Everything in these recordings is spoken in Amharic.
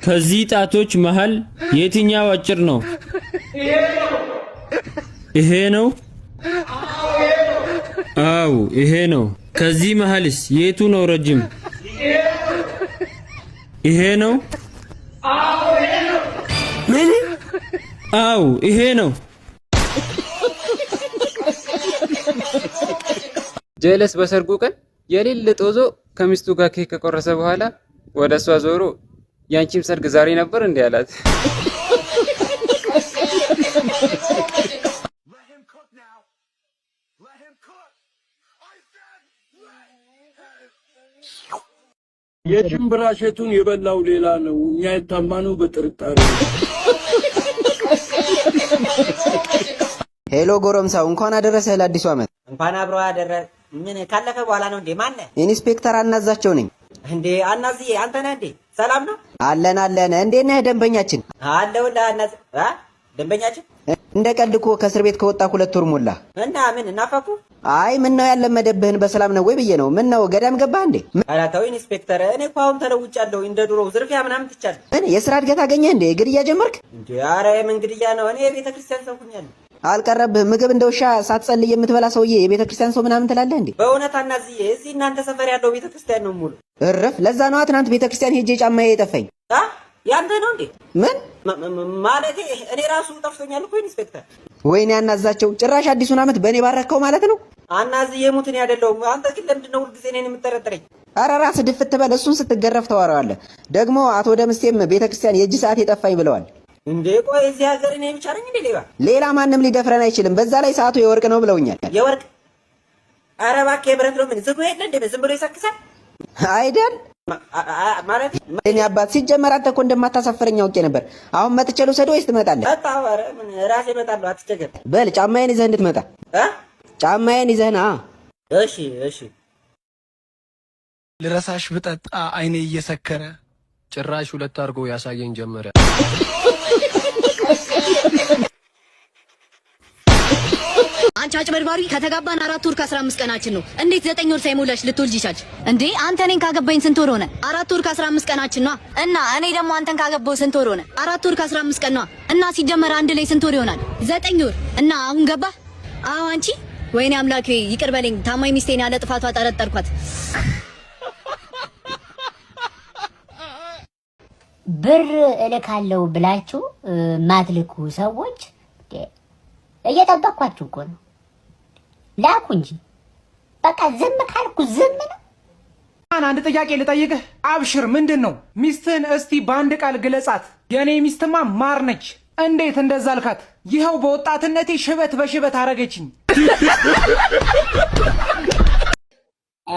ከዚህ ጣቶች መሃል የትኛው አጭር ነው? ይሄ ነው? አው ይሄ ነው። ከዚህ መሃልስ የቱ ነው ረጅም? ይሄ ነው? ምን? አው ይሄ ነው። ጀለስ በሰርጉ ቀን የሌለ ጦዞ ከሚስቱ ጋር ኬክ ከቆረሰ በኋላ ወደ እሷ ዞሮ ያንቺም ሰርግ ዛሬ ነበር እንዴ አላት። የሽምብራ እሸቱን የበላው ሌላ ነው፣ እኛ የታማነው በጥርጣሬ። ሄሎ ጎረምሳው፣ እንኳን አደረሰህ ለአዲሱ ዓመት። እንኳን አብሮ አደረሰ። ምን ካለፈ በኋላ ነው እንዴ? ማነህ? ኢንስፔክተር አናዛቸው ነኝ። እንዴ አናዝዬ፣ አንተ ነህ እንዴ? ሰላም ነው? አለን አለን። እንዴት ነህ ደንበኛችን? አለሁልህ አናዝ። ደንበኛችን እንደ ቀልድ እኮ ከእስር ቤት ከወጣ 2 ወር ሞላ እና ምን እናፈኩ? አይ ምን ነው ያለመደብህን በሰላም ነው ወይ ብዬ ነው። ምን ነው ገዳም ገባህ እንዴ? ኧረ ተው ኢንስፔክተር፣ እኔ እኮ አሁን ተለውጫለሁ። እንደ ድሮው ዝርፊያ ምናምን ትቻለሁ። ምን የሥራ እድገት አገኘህ እንዴ? ግድያ ጀመርክ እንዴ? ኧረ የምን ግድያ ነው? እኔ የቤተ ክርስቲያን ሰው ሁኛለሁ። አልቀረብህም። ምግብ እንደ ውሻ ሳትጸልይ የምትበላ ሰውዬ የቤተ ክርስቲያን ሰው ምናምን ትላለህ እንዴ? በእውነት አናዝዬ፣ እዚህ እናንተ ሰፈር ያለው ቤተ ክርስቲያን ነው ሙሉ። እረፍ። ለዛ ነው ትናንት ቤተ ክርስቲያን ሄጄ ጫማዬ የጠፋኝ። ያንተ ነው እንዴ? ምን ማለቴ እኔ ራሱ ጠፍቶኛል እኮ ኢንስፔክተር። ወይኔ አናዛቸው፣ ጭራሽ አዲሱን ዓመት በእኔ ባረከው ማለት ነው። አናዝዬ ሙትን ያደለውም። አንተ ግን ለምንድን ነው ሁልጊዜ እኔን የምትጠረጥረኝ? ኧረ ራስህ ድፍት በል። እሱን ስትገረፍ ተዋረዋለህ። ደግሞ አቶ ደምስቴም ቤተ ክርስቲያን የእጅ ሰዓት የጠፋኝ ብለዋል። እንዴ ቆይ እዚህ ሀገር እኔ ብቻ ነኝ እንዴ ሌባ? ሌላ ማንም ሊደፍረን አይችልም። በዛ ላይ ሰዓቱ የወርቅ ነው ብለውኛል። የወርቅ? ኧረ እባክህ የብረት ነው። ምን ዝም ብሎ የለ እንዴ? ዝም ብሎ ይሰክሳል አይደል? ማለት እኔ አባት ሲጀመር አንተ እኮ እንደማታሳፍረኝ አውቄ ነበር። አሁን መጥቼ ልውሰድህ ወይስ ትመጣለህ? ኧረ ምን ራሴ እመጣለሁ፣ አትቸገር። በል ጫማዬን ይዘህ እንድትመጣ። ጫማዬን ይዘህ ና። እሺ እሺ። ልረሳሽ ብጠጣ አይኔ እየሰከረ ጭራሽ 2 አድርጎ ያሳየኝ ጀመረ። አንቺ አጭበርባሪ፣ ከተጋባን 4 ወር ከ15 ቀናችን ነው። እንዴት 9 ወር ሳይሞላሽ ልትወልጂ ቻልሽ እንዴ? አንተ እኔን ካገባኝ ስንት ወር ሆነ? 4 ወር ከ15 ቀናችን ነው። እና እኔ ደግሞ አንተን ካገባው ስንት ወር ሆነ? 4 ወር ከ15 ቀን ነው። እና ሲጀመር አንድ ላይ ስንት ወር ይሆናል? 9 ወር። እና አሁን ገባ? አዎ አንቺ። ወይኔ አምላኬ ይቅር በለኝ። ታማኝ ሚስቴን ያለ ጥፋቷ ጠረጠርኳት። ብር እልካለሁ ብላችሁ ማትልኩ ሰዎች እየጠበቅኳችሁ እኮ ነው። ላኩ እንጂ በቃ ዝም ካልኩ ዝም ነው። አንድ ጥያቄ ልጠይቅህ አብሽር። ምንድን ነው? ሚስትህን እስቲ በአንድ ቃል ግለጻት። የኔ ሚስትማ ማር ነች። እንዴት እንደዛ አልካት? ይኸው በወጣትነቴ ሽበት በሽበት አረገችኝ።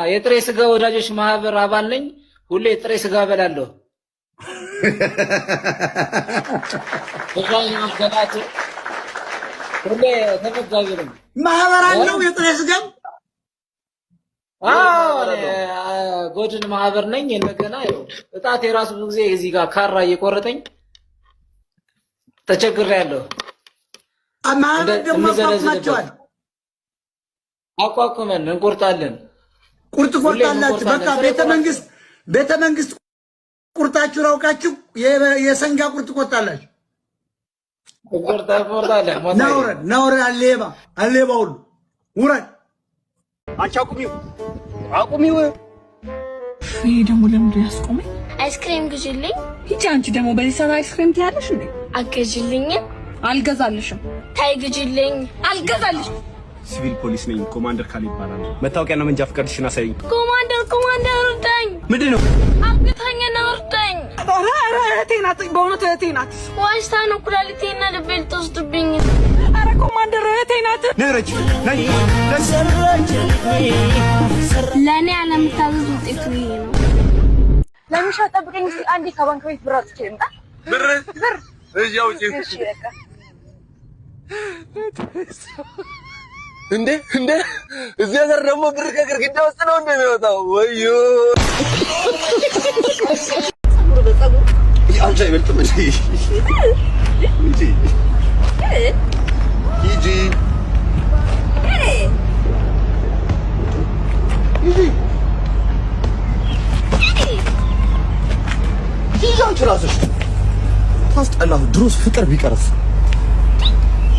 የጥሬ ስጋ ወዳጆች ማህበር አባል ነኝ። ሁሌ ጥሬ ስጋ በላለሁ። ሁሌ ተመጋቢ ነኝ። ማህበር አለው የጥሬ ስጋም? ጎድን ማህበር ነኝ። እንደገና እጣት የራሱ ብዙ ጊዜ እዚህ ጋር ካራ እየቆረጠኝ ተቸግሬያለሁ። ማህበር ደግሞ አቋቁማችኋል? አቋቁመን እንቆርጣለን። ቁርጥ ቆርጣላችሁ? በቃ ቤተ መንግስት ቁርጣችሁን አውቃችሁ የሰንጋ ቁርጥ ቆርጣላችሁ? ቆርጣለን። ነውር አሌባ ሁሉ ውረድ። አንቺ አቁሚው። ይሄ ደግሞ ለምንድን ያስቆመኝ? አይስክሬም ግዢልኝ። ሂጂ። አንቺ ደግሞ በዚህ ሰዓት አይስክሬም ትያለሽ እንዴ? አትገዢልኝም? አልገዛልሽም። ታይ ግዢልኝ። አልገዛልሽም። ሲቪል ፖሊስ ነኝ። ኮማንደር ካል ይባላል። መታወቂያና መንጃ ፈቃድሽን አሳይኝ። ኮማንደር እርዳኝ። ምንድን ነው? አግታኝና እርዳኝ። ኧረ እህቴ ናት፣ በእውነት እህቴ ናት። ዋሽታ ነው ኩላሊቴና ልቤ ልትወስድብኝ። ኧረ ኮማንደር እህቴ ናት። ነረች ለእኔ አለመታዘዝ ውጤቱ ይሄ ነው። ለሚሻ ጠብቀኝ እስኪ አንዴ ከባንክ ቤት ብር አውጥቼ ልምጣ። ብር እዚያው እንዴ እዚህ ሀገር ደግሞ ብር ከግድግዳ ውስጥ ነው እንደሚወጣው። ወዮ አንቺ አይበልጥም እንዴ? ሂጂ ይዛች ራስሽ ታስጠላ። ድሮስ ፍቅር ቢቀርስ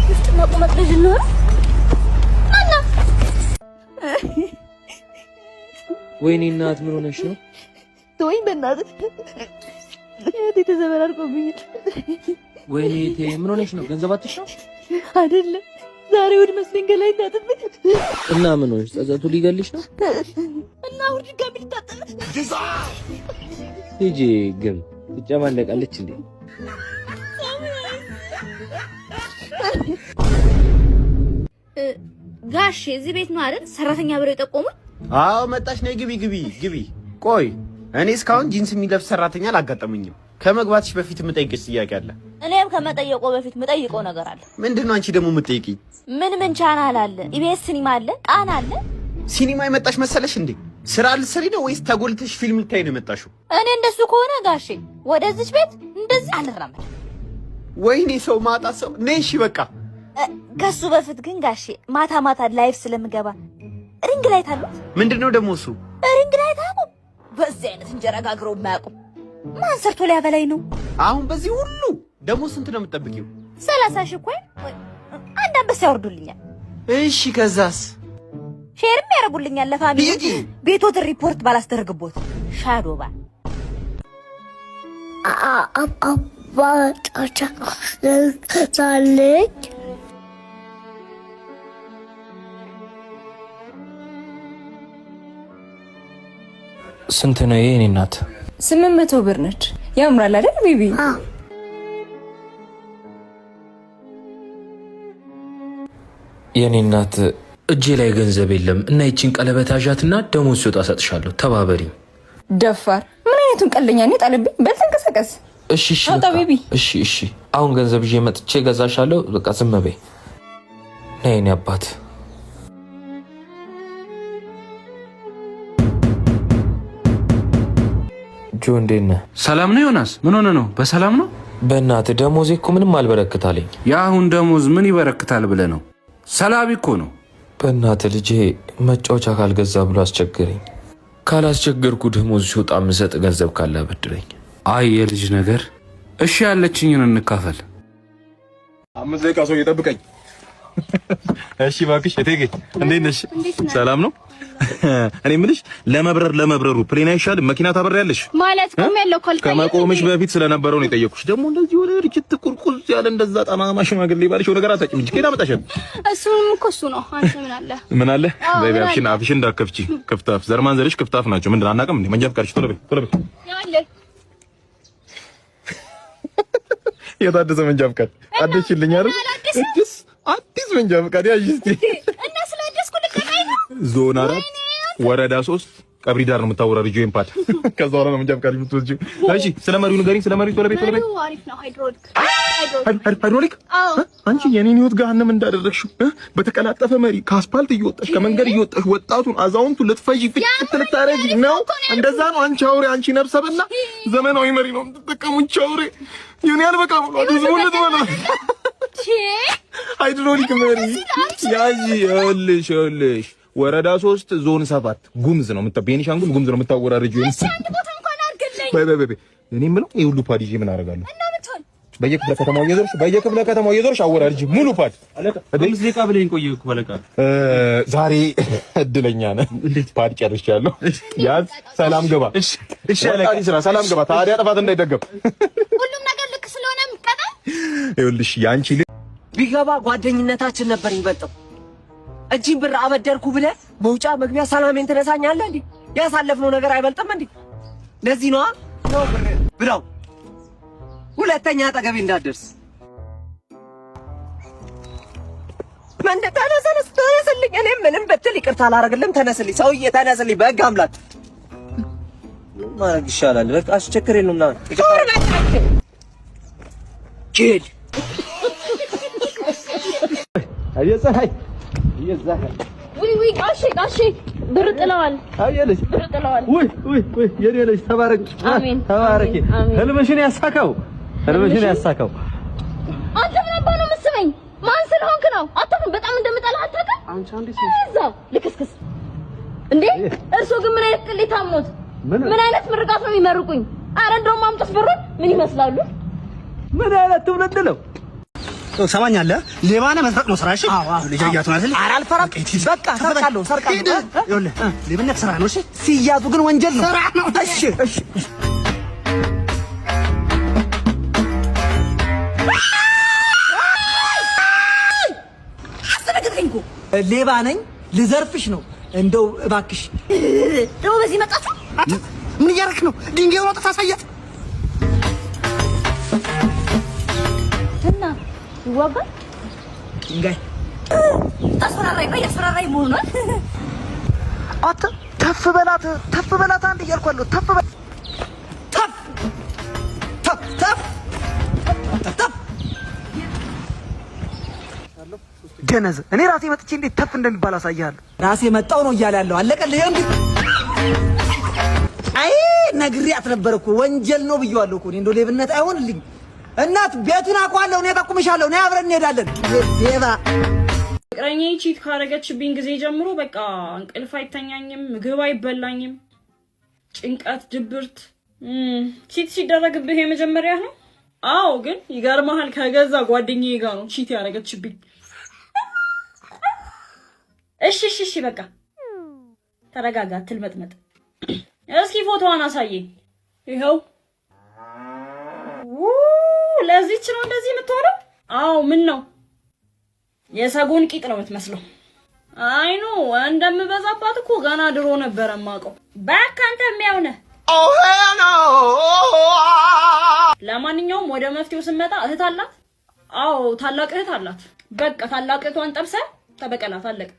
ፍቅርና ቁመት ልጅ ነው ማና ወይኔ እናት ምን ሆነሽ ነው? ተወኝ በእናትህ እህቴ ተዘበራርቆብኝ። ወይኔ እቴ ምን ሆነሽ ነው? ገንዘብ አጥተሽ ነው? አይደለም ዛሬ እሑድ መስሎኝ ገላኝ ታጥቤ እና ምን ሆነሽ? ጸጸቱ ሊገልሽ ነው? እና እሑድ ድጋሚ ልታጠብ ሂጂ። ግን ትጨማለቃለች እንዴ? ጋሽ እዚህ ቤት ነው አይደል ሰራተኛ ብለው የጠቆሙት? አዎ መጣሽ። ነይ ግቢ። ቆይ እኔ እስካሁን ጂንስ የሚለብስ ሰራተኛ አላጋጠመኝም። ከመግባትሽ በፊት የምጠይቅሽ ጥያቄ አለ። እኔም ከመጠየቆ በፊት የምጠይቀው ነገር አለ። ምንድነው? አንቺ ደግሞ የምትጠይቂኝ? ምን ቻናል አለ? ኢቢኤስ ሲኒማ አለ? ቃና አለ? ሲኒማ የመጣሽ መሰለሽ እንዴ? ስራ ልትሰሪ ነው ወይስ ተጎልተሽ ፊልም ልታይ ነው የመጣሽው? እኔ እንደሱ ከሆነ ጋሼ ወደዚች ቤት እንደዚህ አልራመድ። ወይኔ ሰው ማጣ ሰው ነይ። እሺ በቃ ከሱ በፊት ግን ጋሼ ማታ ላይፍ ስለምገባ ሪንግ ላይት አለ። ምንድነው ደግሞ እሱ? ሪንግ ላይት አቁም። በዚህ አይነት እንጀራ ጋግረው የማያውቁም ማን ሰርቶ ሊያበላኝ ነው? አሁን በዚህ ሁሉ ደግሞ ስንት ነው የምትጠብቂው? 30 ሺህ ቆይ አንድ አንበሳ ያወርዱልኛል። እሺ ከዛስ? ሼርም ያረጉልኛል ለፋሚሊ ቤቶትን ሪፖርት ባላስደርግቦት ሻዶባ አባጣቻ ለዛለኝ ስንት ነው የኔ እናት? 800 ብር ነች። ያምራል አይደል ቤቢ? የኔ እናት እጄ ላይ ገንዘብ የለም እና ይቺን ቀለበት አዣትና ደሞዝ ሲወጣ ሰጥሻለሁ። ተባበሪ። ደፋር ምን አይነቱን ቀለኛ ነው ጣልብኝ። በል ተንቀሳቀስ። እሺ ቤቢ። እሺ አሁን ገንዘብ ይዤ መጥቼ ገዛሻለሁ። በቃ ዝም በይ። ነይ የኔ አባት። ጆ እንዴት ነህ? ሰላም ነው ዮናስ? ምን ሆነ ነው? በሰላም ነው? በእናትህ ደሞዜ እኮ ምንም አልበረክታለኝ። የአሁን ደሞዝ ምን ይበረክታል ብለህ ነው? ሰላቢ እኮ ነው። በእናትህ ልጄ መጫወቻ ካልገዛ ብሎ አስቸገረኝ። ካላስቸገርኩ ደሞዝ ሲወጣ የምሰጥ ገንዘብ ካለ አበድረኝ። አይ የልጅ ነገር። እሺ ያለችኝን እንካፈል። 5 ደቂቃ ሰው ይጠብቀኝ። እሺ እባክሽ እቴጌ እንዴት ነሽ? ሰላም ነው? እኔ የምልሽ ለመብረሩ ፕሌን አይሻልም? መኪና ታበሪያለሽ ማለት ቆም ያለው ካልከኝ ከመቆምሽ በፊት ስለነበረው ነው የጠየኩሽ። ደግሞ እንደዚህ ወደ ርችት ቁርቁዝ ያለ እንደዛ ጠማማ ሽማግሌ ባልሽ ነገር አታውቂም እንጂ ከዳ መጣሽ። እሱም እኮ እሱ ነው። አንተ ምን አለ በይ አፍሽን እንዳከፍቺ። ክፍታፍ ዘርማን ዘርሽ ክፍታፍ ናቸው። ምንድን አናውቅም እንዴ? መንጃ ፍቃድሽ ቶሎ በይ ያለ የታደሰ መንጃ ፍቃድ አደሽልኝ አይደል? አዲስ መንጃ ፍቃድ ያዥ እስቲ። እና ስለደስኩ ልቀቀኝ ነው። ዞን 4 ወረዳ 3 ቀብሪ ዳር ነው የምታወራው ልጅ ኢምፓት። ከዛ በኋላ ነው መንጃ ፍቃድ የምትወስጂው። እሺ ስለመሪው ንገሪኝ። ስለመሪው ቶሎ በይ አሪፍ ነው። ሃይድሮሊክ አንቺ የኔን ህይወት ገሃነም እንዳደረግሽው በተቀላጠፈ መሪ ከአስፓልት እየወጣሽ ከመንገድ እየወጣሽ ወጣቱን አዛውንቱን ልትፈጂ ፍጭት ልታረጊ ነው። እንደዛ ነው። አንቺ አውሬ፣ አንቺ ነፍሰበላ ዘመናዊ መሪ ነው የምትጠቀሙት። አውሬ የኔ አልበቃ ብሎ ህዝቡን ልትበላ ሃይድሮሊክ መሪ ያዢ። ይኸውልሽ ወረዳ 3 ዞን 7 ጉምዝ ነው ቤኒሻንጉል ጉምዝ ነው የምታወራርጂው። በይ እኔ የምለው ይሄ ሁሉ ፓድ ይዤ ምን አደርጋለሁ? በየክፍለ ከተማው እየዞርሽ አወራርጂ ሙሉ ፓድ። አምስት ደቂቃ ብለኝ ቆየሁ እኮ በለቃ። ዛሬ እድለኛ ነህ። ፓድ ጨርሻለሁ። ያዝ ሰላም ገባ። እሺ አለቃ ስራ ሰላም ገባ። ታዲያ ጥፋት እንዳይደገም ሁሉም ነገር ልክ ስለሆነ ምቀጣ። ይኸውልሽ ያንቺ ቢገባ ጓደኝነታችን ነበር ይበልጠው። እጂን ብር አበደርኩ ብለህ መውጫ መግቢያ ሰላሜን ትነሳኛለህ እንዴ? ያሳለፍነው ነገር አይበልጥም እንዴ? ለዚህ ነው ብራው ሁለተኛ አጠገቤ እንዳትደርስ። መንደ ተነስልኝ። እኔ ምንም ብትል ይቅርታ አላደርግልም። ተነስልኝ ሰውዬ ተነስልኝ። በሕግ አምላክ ማድረግ ይሻላል። በቃ አስቸክሬ ነው ምናምን ጄል አየፀሐይ ውይ ጋሼ ብር ጥለዋል። አየለሽ ብር ጥለዋል። ውይ የኔ ልጅ ተባረክ። አሜን ተባረኪ። ህልምሽን ያሳካው። አንተ ምን አባ ነው የምትስመኝ? ማን ስለሆንክ ነው? አታውቅም። በጣም እንደምጠላህ አታውቅም። አንቺ አንዴ እዛው ልክስክስ እንዴ! እርሶ ግን ምን አይነት ቅሌት አሞት ምን አይነት ምርቃት ነው የሚመርቁኝ? ኧረ እንደውም አምጡት ብሩን። ምን ይመስላሉ? ምን አይነት ትውልድ ነው? ሰማኛለህ? ሌባ ነህ፣ መስረቅ ነው ስራሽ። ልጅ እያቱ ነው አይደል? ኧረ አልፈራም። በቃ ሰርቃለሁ። ይኸውልህ ሌብነት ስራ ነው። እሺ ሲያዙ ግን ወንጀል ነው። ስራ ነው። እሺ እሺ አስተናግደኝኩ ሌባ ነኝ፣ ልዘርፍሽ ነው። እንደው እባክሽ ደግሞ በዚህ መጣችሁ? ምን እያደረክ ነው? ድንጋዩን አውጥተህ አሳያት። እና ይዋጋል ድንጋይ አስፈራራኝ ነው ያስፈራራኝ መሆኑን አተ ተፍ በላት አንድ እያልኳለሁ። ተፍ ገነዝ እኔ ራሴ መጥቼ እንዴት ተፍ እንደሚባል አሳያለሁ። ራሴ መጣው ነው እያለ ያለው አለቀልህ። እንዴ አይ ነግሬያት ነበር እኮ ወንጀል ነው ብየዋለሁ እኮ። እንደው ሌብነት አይሆንልኝ። እናት ቤቱን አውቀዋለሁ። እኔ ጠቁምሻለሁ። እኔ አብረን እንሄዳለን። ሌባ ፍቅረኛዬ ቺት ካረገችብኝ ጊዜ ጀምሮ በቃ እንቅልፍ አይተኛኝም፣ ምግብ አይበላኝም፣ ጭንቀት፣ ድብርት። ቺት ሲደረግብህ የመጀመሪያ ነው? አዎ፣ ግን ይገርምሃል ከገዛ ጓደኛዬ ጋር ነው ቺት ያረገችብኝ። እሺ በቃ ተረጋጋ፣ አትልመጥመጥ። እስኪ ፎቶዋን አሳየኝ። ይኸው። ለዚህች ነው እንደዚህ የምትሆነው? አዎ። ምን ነው የሰጎን ቂጥ ነው የምትመስለው። አይኑ እንደምበዛባት እኮ ገና ድሮ ነበር የማውቀው። በቃ አንተ የሚያውነ ለማንኛውም ወደ መፍትሄው ስንመጣ እህት አላት። አዎ ታላቅ እህት አላት። በቃ ታላቅ እህቷን ጠብሰህ ተበቀላት፣ አለቀ።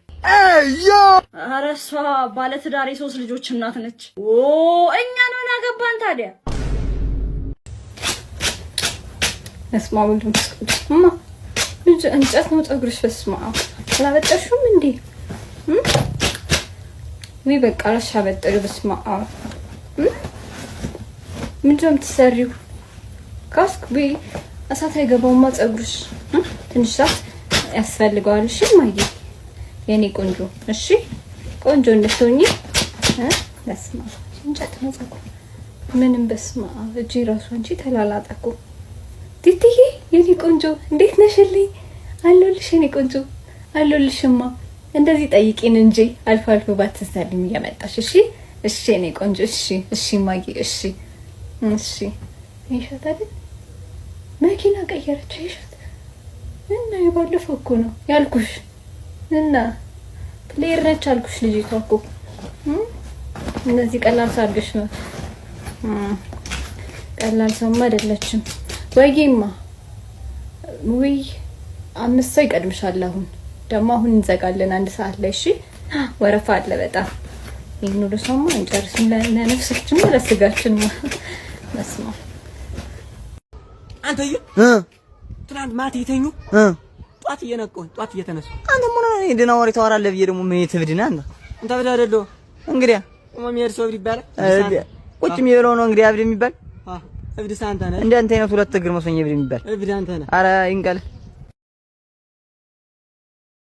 ኧረ እሷ ባለትዳር የ3 ልጆች እናት ነች። እኛን ምን አገባን ታዲያ? እስማ ወንድም እማ እንጨት ነው ፀጉርሽ። በስማ አላበጠሽም እንዴ? ወይ በቃ አላሽ አበጠሽ። በስማ ምንድን ነው የምትሰሪው? ካስክ ወይ እሳት አይገባውማ ፀጉርሽ። ትንሽ ሰዓት ያስፈልገዋል። እሺ ማየ የኔ ቆንጆ፣ እሺ ቆንጆ እንድትሆኚ። በስማ እንጨት ነው ፀጉር ምንም። በስማ እጄ ራሱ አንቺ ተላላጠኩ። ቲቲዬ የኔ ቆንጆ እንዴት ነሽልኝ? አለሁልሽ የኔ ቆንጆ አለሁልሽማ። እንደዚህ ጠይቂን እንጂ አልፎ አልፎ ባትሰልም እየመጣሽ። እሺ የኔ ቆንጆ እሺ ማዬ እሺ ይሻት አይደል? መኪና ቀየረች ይሻት እና የባለፈው እኮ ነው ያልኩሽ። እና ፕሌየር ነች አልኩሽ ልጅቷ እኮ። እነዚህ ቀላል ሳርገሽ ነው። ቀላል ሰውማ አይደለችም። ወይማ ወይ 5 ሰው ይቀድምሻል። አሁን እንዘጋለን 1 ሰዓት ላይ። እሺ ወረፋ አለ በጣም። ይሄን ሁሉ ሰውማ እንጨርስም ለነፍሳችን ለስጋችን መስማ። አንተዬ ትናንት ማታ የተኙ ጧት እየነቀው ጧት እየተነሱ አንተ ምን ነው ደህና ወሬ ታወራለህ ብዬ ደግሞ ምን ትብድና አንተ ብዳ አይደለው እንግዲያ የሚሄድ ሰው እብድ ይባላል። ቁጭ የሚበለው ነው እንግዲህ አብድ የሚባል። እብድ ሳንታ ነህ። እንደ አንተ አይነት 2 እግር መስሎኝ እብድ የሚባል። እብድ አንተ ነህ። ኧረ ይንቀል